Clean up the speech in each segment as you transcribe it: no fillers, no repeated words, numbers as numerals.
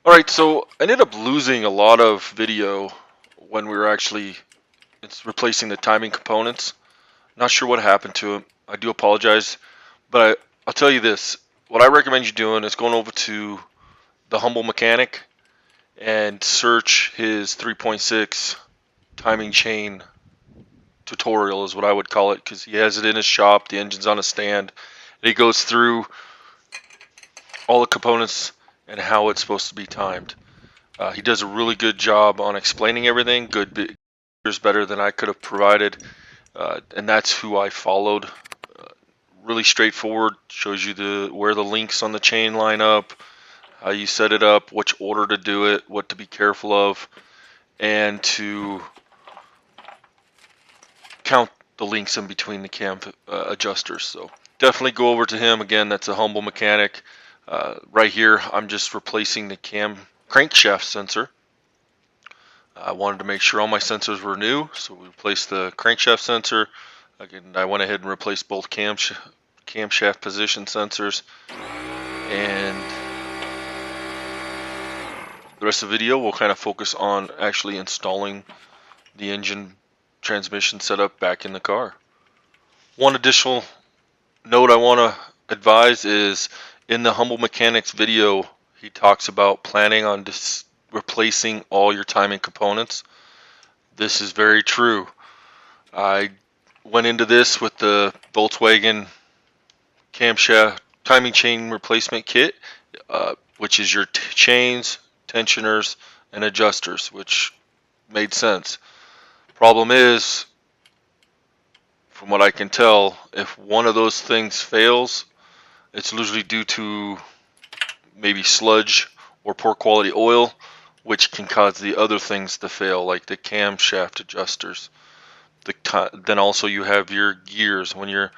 Alright, so I ended up losing a lot of video when we were actually replacing the timing components. Not sure what happened to it. I do apologize, but I'll tell you this. What I recommend you doing is going over to the Humble Mechanic and search his 3.6 timing chain tutorial is what I would call it, because he has it in his shop. The engine's on a stand, and he goes through all the components and how it's supposed to be timed. He does a really good job on explaining everything. Good, years better than I could have provided, and that's who I followed. Really straightforward. Shows you where the links on the chain line up, how you set it up, which order to do it, what to be careful of, and to count the links in between the cam adjusters. So definitely go over to him. Again, that's a Humble Mechanic. Right here, I'm just replacing the crankshaft sensor. I wanted to make sure all my sensors were new, so we replaced the crankshaft sensor. Again, I went ahead and replaced both camshaft position sensors, and the rest of the video will kind of focus on actually installing the engine transmission setup back in the car. One additional note I want to advise is in the Humble Mechanics video, he talks about planning on replacing all your timing components. This is very true. I went into this with the Volkswagen camshaft timing chain replacement kit, which is your chains, tensioners, and adjusters, which made sense. Problem is, from what I can tell, if one of those things fails, it's usually due to maybe sludge or poor quality oil, which can cause the other things to fail, like the camshaft adjusters. Then also you have your gears. When your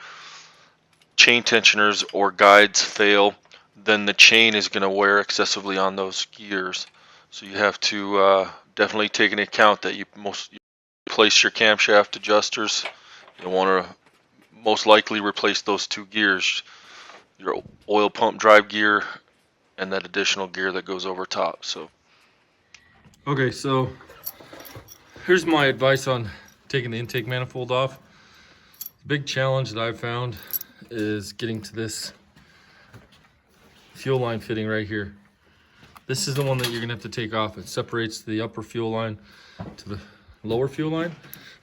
chain tensioners or guides fail, then the chain is going to wear excessively on those gears. So you have to definitely take into account that you replace your camshaft adjusters. You want to most likely replace those two gears, your oil pump drive gear and that additional gear that goes over top. So okay, so here's my advice on taking the intake manifold off. The big challenge that I've found is getting to this fuel line fitting right here. This is the one that you're gonna have to take off. It separates the upper fuel line to the lower fuel line.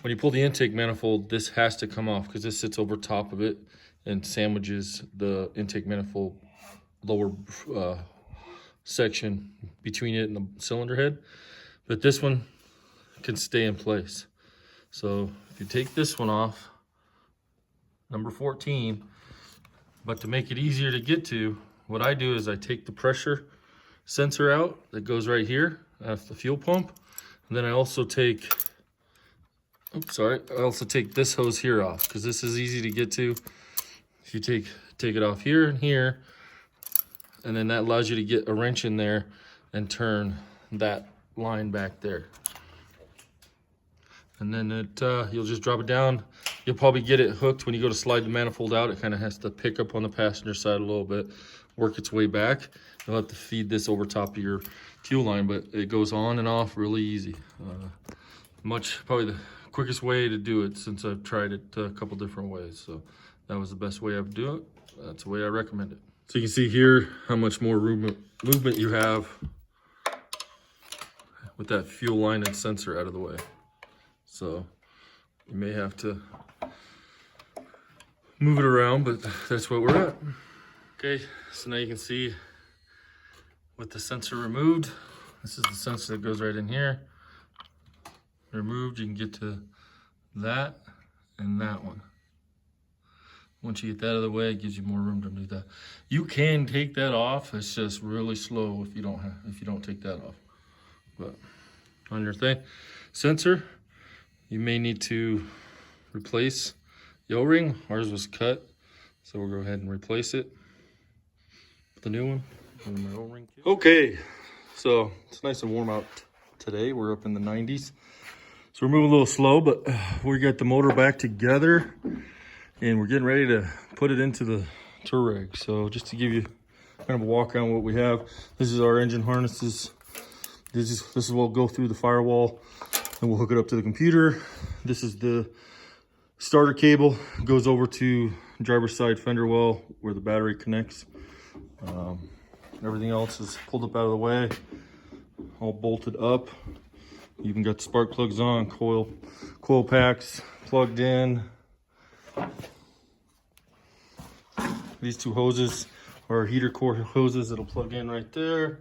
When you pull the intake manifold, this has to come off because this sits over top of it and sandwiches the intake manifold lower section between it and the cylinder head. But this one can stay in place. So if you take this one off, number 14, but to make it easier to get to, what I do is I take the pressure sensor out that goes right here off the fuel pump, and then I also take this hose here off because this is easy to get to. If you take it off here and here, and then that allows you to get a wrench in there and turn that line back there. And then you'll just drop it down. You'll probably get it hooked when you go to slide the manifold out. It kind of has to pick up on the passenger side a little bit, work its way back. You'll have to feed this over top of your fuel line, but it goes on and off really easy. Probably the quickest way to do it since I've tried it a couple different ways. So that was the best way I would do it. That's the way I recommend it. So you can see here how much more movement you have with that fuel line and sensor out of the way. So you may have to move it around, but that's what we're at. Okay, so now you can see with the sensor removed, this is the sensor that goes right in here. Removed, you can get to that and that one. Once you get that out of the way, it gives you more room to do that. You can take that off. It's just really slow if you don't take that off. But on your sensor, you may need to replace the O-ring. Ours was cut, so we'll go ahead and replace it with the new one. My O-ring kit. Okay, so it's nice and warm out today. We're up in the 90s. So we're moving a little slow, but we got the motor back together and we're getting ready to put it into the Touareg. So just to give you kind of a walk around what we have. This is our engine harnesses. This is what will go through the firewall, and we'll hook it up to the computer. This is the starter cable, goes over to driver's side fender well where the battery connects. Everything else is pulled up out of the way, all bolted up. You even got spark plugs on, coil packs plugged in. These two hoses are heater core hoses that'll plug in right there.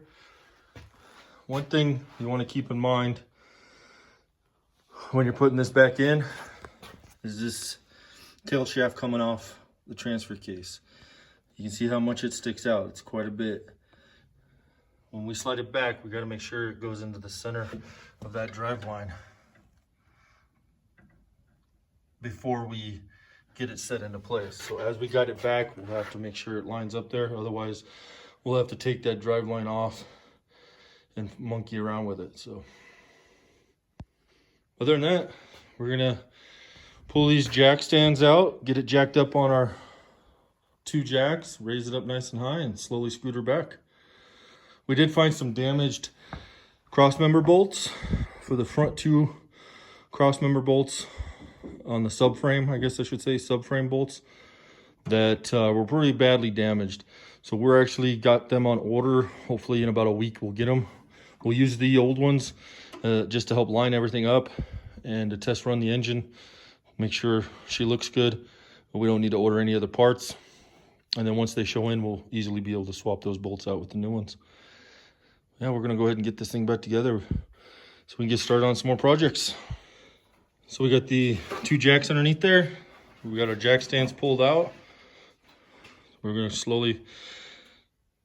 One thing you want to keep in mind when you're putting this back in is this tail shaft coming off the transfer case. You can see how much it sticks out. It's quite a bit. When we slide it back, we got to make sure it goes into the center of that drive line before we get it set into place. So as we got it back, we'll have to make sure it lines up there. Otherwise, we'll have to take that drive line off and monkey around with it. So other than that, we're gonna pull these jack stands out, get it jacked up on our 2 jacks, raise it up nice and high, and slowly scoot her back. We did find some damaged cross-member bolts for the front 2 cross-member bolts on the subframe, I guess I should say, subframe bolts that were pretty badly damaged. So we're actually got them on order. Hopefully in about a week we'll get them. We'll use the old ones just to help line everything up and to test run the engine, make sure she looks good, but we don't need to order any other parts. And then once they show in, we'll easily be able to swap those bolts out with the new ones. Yeah, we're gonna go ahead and get this thing back together so we can get started on some more projects. So we got the 2 jacks underneath there. We got our jack stands pulled out. We're gonna slowly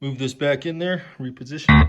move this back in there, reposition it.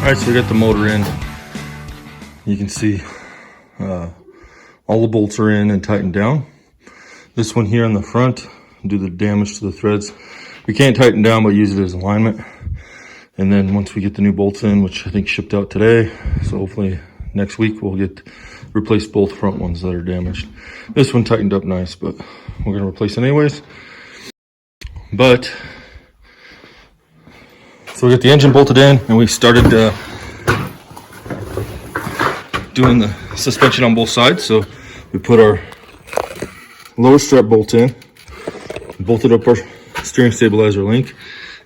All right, so we got the motor in. You can see all the bolts are in and tightened down. This one here on the front, do the damage to the threads. We can't tighten down, but use it as alignment. And then once we get the new bolts in, which I think shipped out today, so hopefully next week we'll replace both front ones that are damaged. This one tightened up nice, but we're gonna replace it anyways. So we got the engine bolted in, and we started doing the suspension on both sides. So we put our lower strap bolt in, bolted up our steering stabilizer link,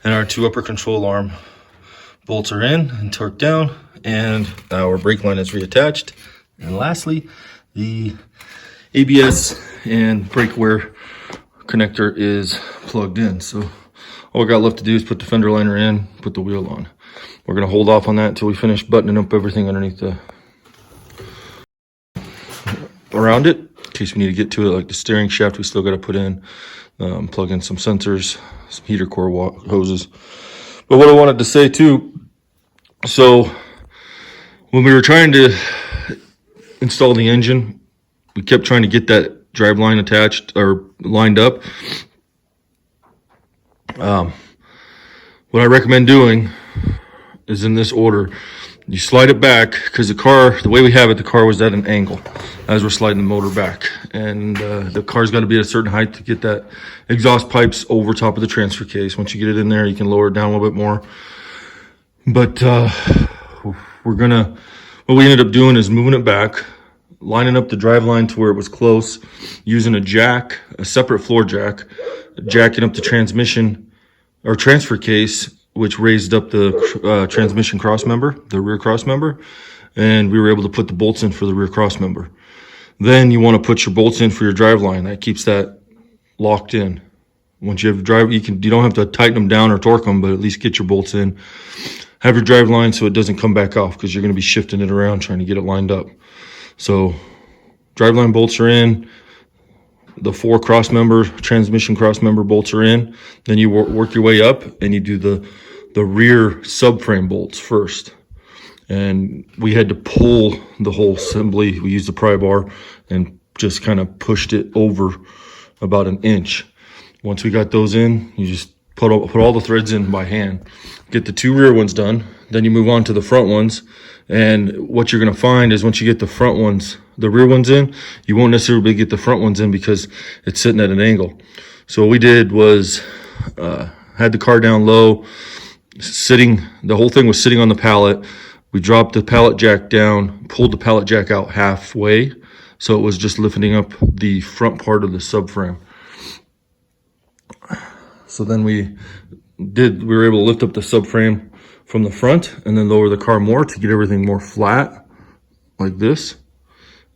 and our 2 upper control arm bolts are in and torqued down, and our brake line is reattached. And lastly, the ABS and brake wear connector is plugged in. So all we got left to do is put the fender liner in, put the wheel on. We're gonna hold off on that until we finish buttoning up everything underneath the around it in case we need to get to it, like the steering shaft we still got to put in, plug in some sensors, some heater core hoses. But what I wanted to say too, so when we were trying to install the engine, we kept trying to get that drive line attached or lined up. What I recommend doing is in this order. You slide it back because the way we have it, the car was at an angle as we're sliding the motor back. And the car's got to be at a certain height to get that exhaust pipes over top of the transfer case. Once you get it in there, you can lower it down a little bit more. But what we ended up doing is moving it back, lining up the drive line to where it was close, using a separate floor jack, jacking up the transmission or transfer case, which raised up the transmission cross member, the rear cross member, and we were able to put the bolts in for the rear cross member. Then you want to put your bolts in for your drive line. That keeps that locked in. Once you have your drive, you don't have to tighten them down or torque them, but at least get your bolts in. Have your drive line so it doesn't come back off because you're going to be shifting it around trying to get it lined up. So drive line bolts are in. The 4 transmission cross member bolts are in. Then you work your way up and you do the rear subframe bolts first. And we had to pull the whole assembly. We used the pry bar and just kind of pushed it over about an inch. Once we got those in, you just put all the threads in by hand. Get the 2 rear ones done. Then you move on to the front ones. And what you're going to find is once you get the rear ones in, you won't necessarily get the front ones in because it's sitting at an angle. So what we did was had the car down low, the whole thing was sitting on the pallet. We dropped the pallet jack down, pulled the pallet jack out halfway, so it was just lifting up the front part of the subframe. So then we were able to lift up the subframe from the front and then lower the car more to get everything more flat like this.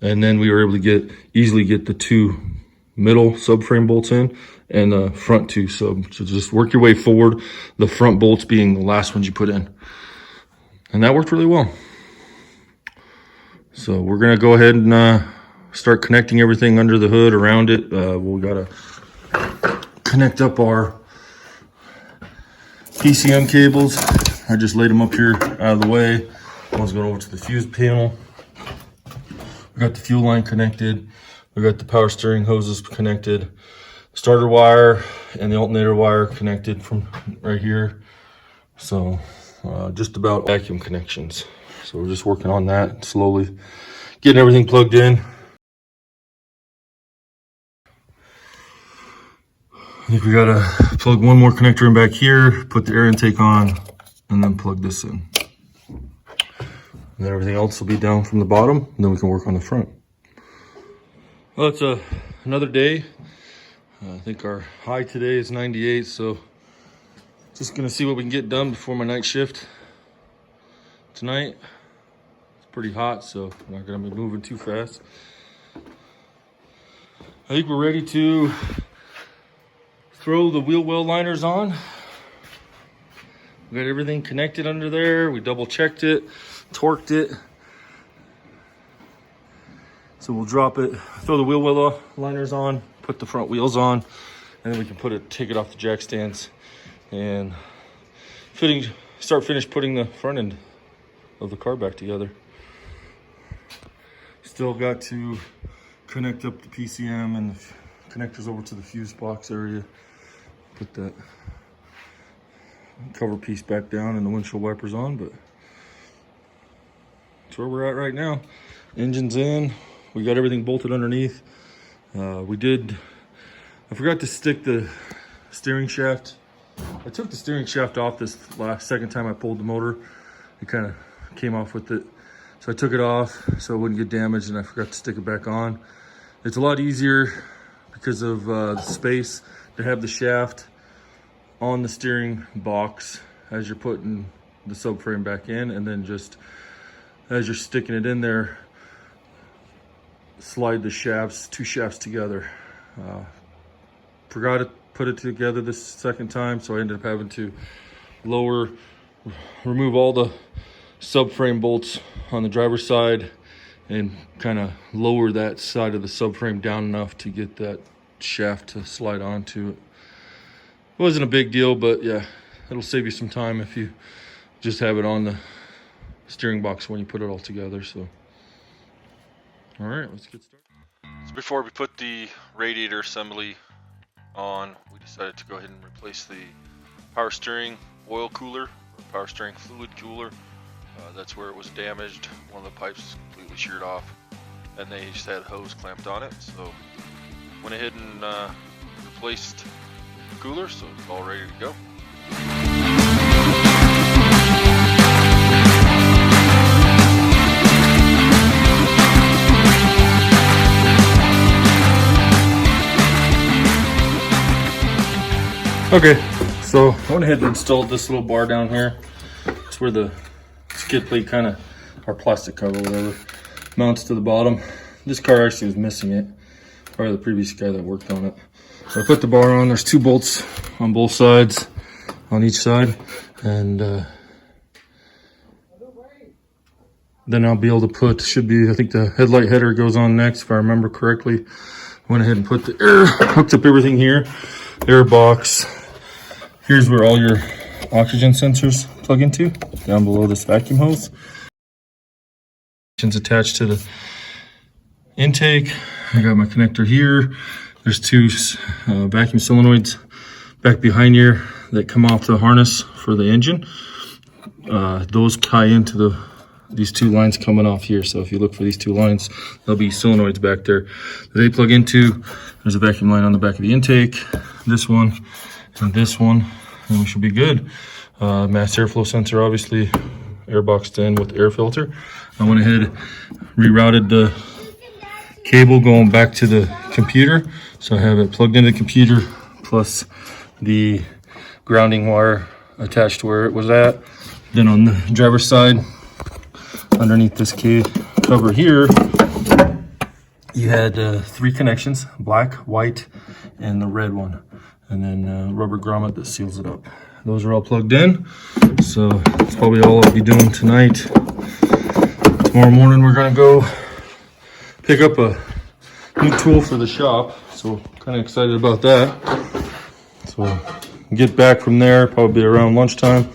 And then we were able to easily get the 2 middle subframe bolts in and the front 2 sub. So just work your way forward, the front bolts being the last ones you put in. And that worked really well. So we're gonna go ahead and start connecting everything under the hood, around it. We gotta connect up our PCM cables. I just laid them up here out of the way. One's going over to the fuse panel. We got the fuel line connected. We got the power steering hoses connected. Starter wire and the alternator wire connected from right here. So just about vacuum connections. So we're just working on that slowly, getting everything plugged in. I think we gotta plug one more connector in back here, put the air intake on, and then plug this in. And then everything else will be down from the bottom, and then we can work on the front. Well, it's another day. I think our high today is 98, so just gonna see what we can get done before my night shift tonight. It's pretty hot, so I'm not gonna be moving too fast. I think we're ready to throw the wheel well liners on. We got everything connected under there. We double checked it, torqued it. So we'll drop it, throw the wheel well liners on, put the front wheels on, and then we can take it off the jack stands and finish putting the front end of the car back together. Still got to connect up the PCM and the connectors over to the fuse box area. Put that cover piece back down and the windshield wipers on, but that's where we're at right now. Engine's in. We got everything bolted underneath. I forgot to stick the steering shaft. I took the steering shaft off this second time I pulled the motor. It kind of came off with it. So I took it off so it wouldn't get damaged, and I forgot to stick it back on. It's a lot easier because of the space to have the shaft on the steering box as you're putting the subframe back in, and then just as you're sticking it in there, slide the two shafts together. Forgot to put it together this second time, so I ended up having to remove all the subframe bolts on the driver's side and kind of lower that side of the subframe down enough to get that shaft to slide onto it. It wasn't a big deal, but yeah, it'll save you some time if you just have it on the steering box when you put it all together. So, all right, let's get started. So before we put the radiator assembly on, we decided to go ahead and replace the power steering oil cooler, or power steering fluid cooler. That's where it was damaged. One of the pipes completely sheared off, and they just had a hose clamped on it. So went ahead and replaced the cooler, so it's all ready to go. Okay, so I went ahead and installed this little bar down here. It's where the skid plate kind of, or plastic cover, whatever, mounts to the bottom. This car actually was missing it, probably the previous guy that worked on it. So I put the bar on. There's 2 bolts on both sides, on each side, and then I'll be able to put, I think the headlight header goes on next, if I remember correctly. Went ahead and put the air, hooked up everything here, air box. Here's where all your oxygen sensors plug into, down below this vacuum hose. It's attached to the intake. I got my connector here. There's 2 vacuum solenoids back behind here that come off the harness for the engine. Those tie into these 2 lines coming off here. So if you look for these 2 lines, there'll be solenoids back there that they plug into. There's a vacuum line on the back of the intake, this one and this one, and we should be good. Mass airflow sensor, obviously air boxed in with air filter. I went ahead, rerouted the cable going back to the computer, so I have it plugged into the computer plus the grounding wire attached to where it was at. Then on the driver's side, underneath this cover here, you had 3 connections: black, white, and the red one, and then a rubber grommet that seals it up. Those are all plugged in, so that's probably all I'll be doing tonight. Tomorrow morning we're gonna go pick up a new tool for the shop, so kind of excited about that. So get back from there, probably around lunchtime.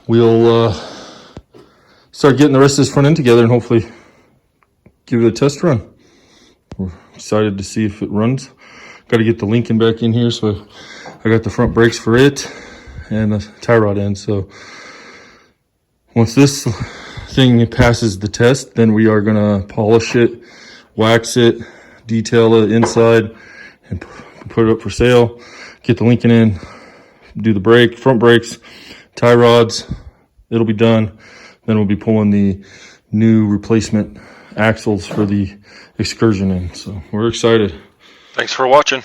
We'll start getting the rest of this front end together and hopefully give it a test run. We're excited to see if it runs. Got to get the Lincoln back in here, so I got the front brakes for it and the tie rod end. So once this thing passes the test, then we are gonna polish it, wax it, detail it inside, and put it up for sale. Get the Lincoln in, do the front brakes, tie rods. It'll be done. Then we'll be pulling the new replacement axles for the Excursion in. So we're excited. Thanks for watching.